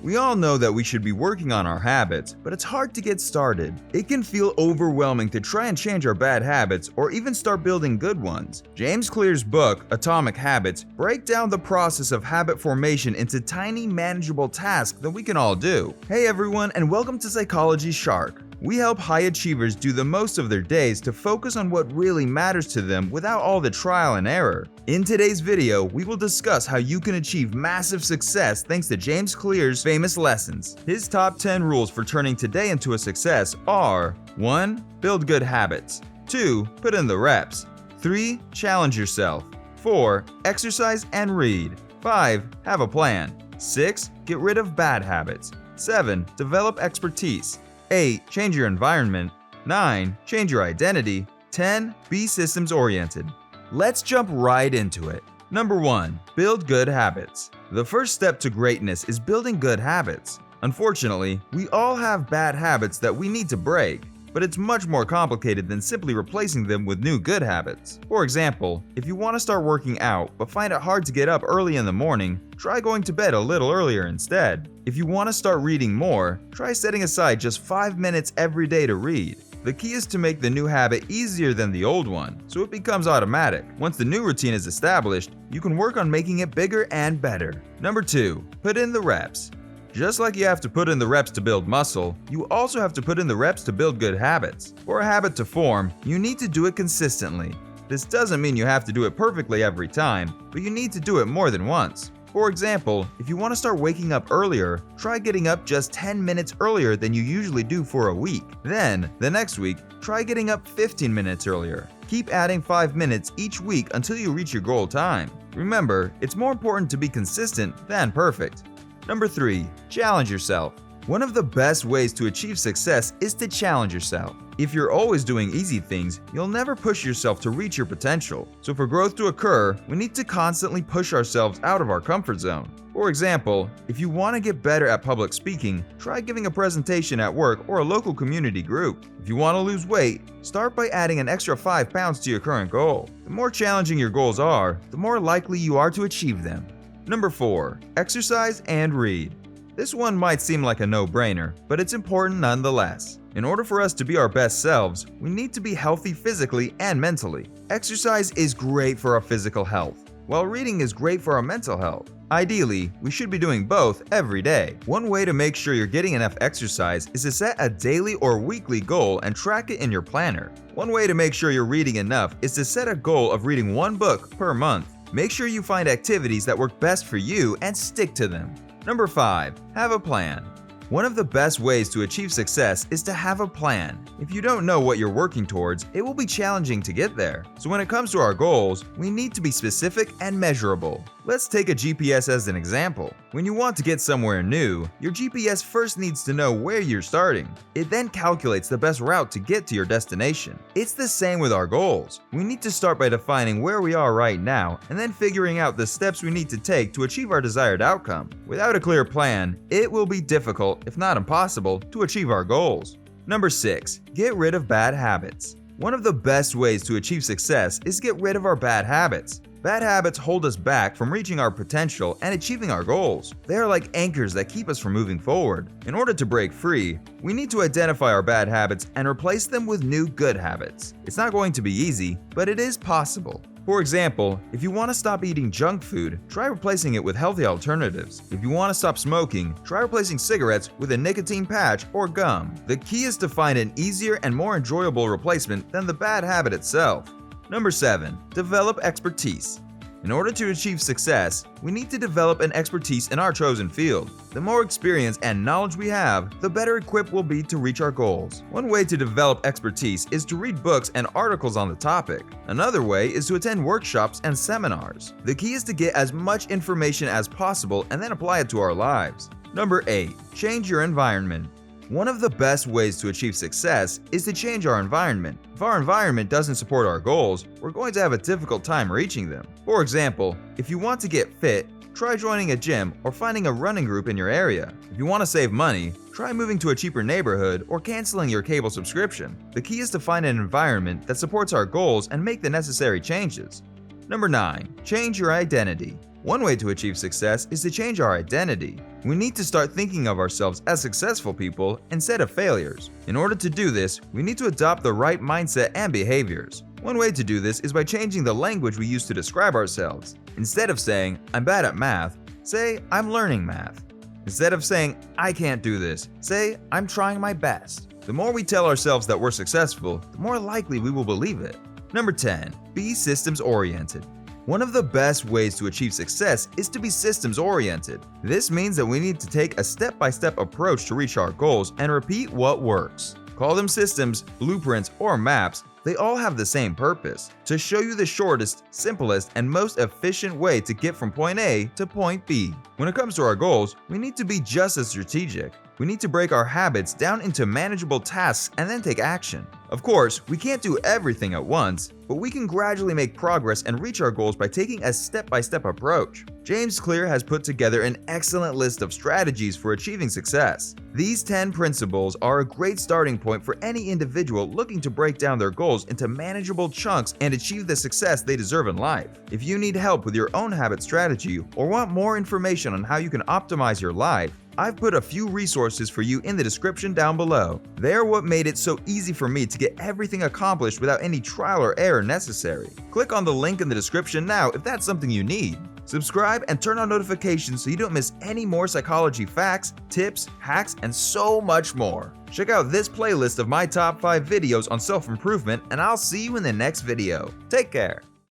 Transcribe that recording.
We all know that we should be working on our habits, but it's hard to get started. It can feel overwhelming to try and change our bad habits or even start building good ones. James Clear's book, Atomic Habits, breaks down the process of habit formation into tiny, manageable tasks that we can all do. Hey everyone, and welcome to Psychology Shark. We help high achievers do the most of their days to focus on what really matters to them without all the trial and error. In today's video, we will discuss how you can achieve massive success thanks to James Clear's famous lessons. His top 10 rules for turning today into a success are: 1. Build good habits. 2. Put in the reps. 3. Challenge yourself. 4. Exercise and read. 5. Have a plan. 6. Get rid of bad habits. 7. Develop expertise. 8. Change your environment. 9. Change your identity. 10. Be systems oriented. Let's jump right into it. Number 1. Build good habits. The first step to greatness is building good habits. Unfortunately, we all have bad habits that we need to break, but it's much more complicated than simply replacing them with new good habits. For example, if you want to start working out but find it hard to get up early in the morning, try going to bed a little earlier instead. If you want to start reading more, try setting aside just 5 minutes every day to read. The key is to make the new habit easier than the old one, so it becomes automatic. Once the new routine is established, you can work on making it bigger and better. Number 2. Put in the reps. Just like you have to put in the reps to build muscle, you also have to put in the reps to build good habits. For a habit to form, you need to do it consistently. This doesn't mean you have to do it perfectly every time, but you need to do it more than once. For example, if you want to start waking up earlier, try getting up just 10 minutes earlier than you usually do for a week. Then, the next week, try getting up 15 minutes earlier. Keep adding 5 minutes each week until you reach your goal time. Remember, it's more important to be consistent than perfect. Number 3. Challenge yourself. One of the best ways to achieve success is to challenge yourself. If you're always doing easy things, you'll never push yourself to reach your potential. So for growth to occur, we need to constantly push ourselves out of our comfort zone. For example, if you want to get better at public speaking, try giving a presentation at work or a local community group. If you want to lose weight, start by adding an extra 5 pounds to your current goal. The more challenging your goals are, the more likely you are to achieve them. Number 4. Exercise and read. This one might seem like a no-brainer, but it's important nonetheless. In order for us to be our best selves, we need to be healthy physically and mentally. Exercise is great for our physical health, while reading is great for our mental health. Ideally, we should be doing both every day. One way to make sure you're getting enough exercise is to set a daily or weekly goal and track it in your planner. One way to make sure you're reading enough is to set a goal of reading 1 book per month. Make sure you find activities that work best for you and stick to them. Number 5. Have a plan. One of the best ways to achieve success is to have a plan. If you don't know what you're working towards, it will be challenging to get there. So when it comes to our goals, we need to be specific and measurable. Let's take a GPS as an example. When you want to get somewhere new, your GPS first needs to know where you're starting. It then calculates the best route to get to your destination. It's the same with our goals. We need to start by defining where we are right now and then figuring out the steps we need to take to achieve our desired outcome. Without a clear plan, it will be difficult, if not impossible, to achieve our goals. Number 6. Get rid of bad habits. One of the best ways to achieve success is to get rid of our bad habits. Bad habits hold us back from reaching our potential and achieving our goals. They are like anchors that keep us from moving forward. In order to break free, we need to identify our bad habits and replace them with new good habits. It's not going to be easy, but it is possible. For example, if you want to stop eating junk food, try replacing it with healthy alternatives. If you want to stop smoking, try replacing cigarettes with a nicotine patch or gum. The key is to find an easier and more enjoyable replacement than the bad habit itself. Number 7. Develop expertise. In order to achieve success, we need to develop an expertise in our chosen field. The more experience and knowledge we have, the better equipped we'll be to reach our goals. One way to develop expertise is to read books and articles on the topic. Another way is to attend workshops and seminars. The key is to get as much information as possible and then apply it to our lives. Number 8. Change your environment. One of the best ways to achieve success is to change our environment. If our environment doesn't support our goals, we're going to have a difficult time reaching them. For example, if you want to get fit, try joining a gym or finding a running group in your area. If you want to save money, try moving to a cheaper neighborhood or canceling your cable subscription. The key is to find an environment that supports our goals and make the necessary changes. Number 9. Change your identity. One way to achieve success is to change our identity. We need to start thinking of ourselves as successful people instead of failures. In order to do this, we need to adopt the right mindset and behaviors. One way to do this is by changing the language we use to describe ourselves. Instead of saying, "I'm bad at math," say, "I'm learning math." Instead of saying, "I can't do this," say, "I'm trying my best." The more we tell ourselves that we're successful, the more likely we will believe it. Number 10. Be systems-oriented. One of the best ways to achieve success is to be systems-oriented. This means that we need to take a step-by-step approach to reach our goals and repeat what works. Call them systems, blueprints, or maps. They all have the same purpose: to show you the shortest, simplest, and most efficient way to get from point A to point B. When it comes to our goals, we need to be just as strategic. We need to break our habits down into manageable tasks and then take action. Of course, we can't do everything at once, but we can gradually make progress and reach our goals by taking a step-by-step approach. James Clear has put together an excellent list of strategies for achieving success. These 10 principles are a great starting point for any individual looking to break down their goals into manageable chunks and achieve the success they deserve in life. If you need help with your own habit strategy or want more information on how you can optimize your life, I've put a few resources for you in the description down below. They are what made it so easy for me to get everything accomplished without any trial or error necessary. Click on the link in the description now if that's something you need. Subscribe and turn on notifications so you don't miss any more psychology facts, tips, hacks, and so much more. Check out this playlist of my top 5 videos on self-improvement, and I'll see you in the next video. Take care.